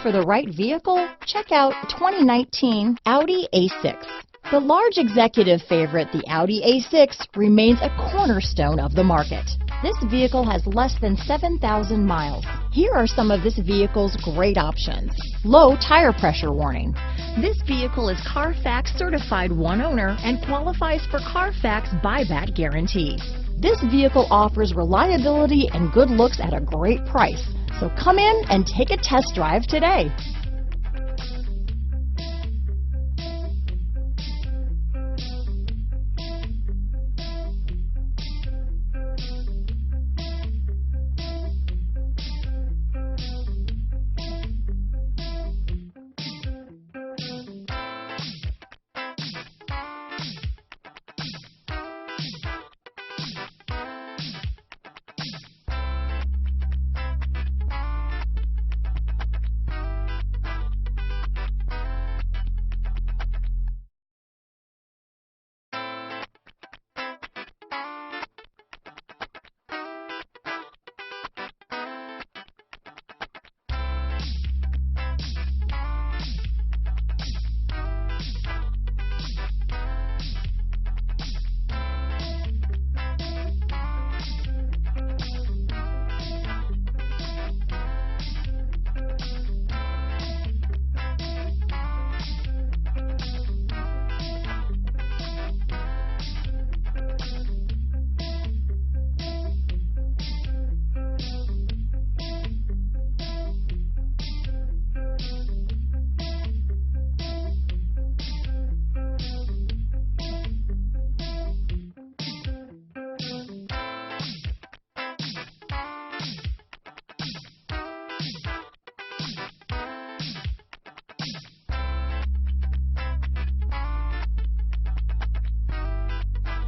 for the right vehicle? Check out 2019 Audi A6. The large executive favorite, the Audi A6, remains a cornerstone of the market. This vehicle has less than 7,000 miles. Here are some of this vehicle's great options. Low tire pressure warning. This vehicle is Carfax certified one owner and qualifies for Carfax buyback guarantee. This vehicle offers reliability and good looks at a great price. So come in and take a test drive today.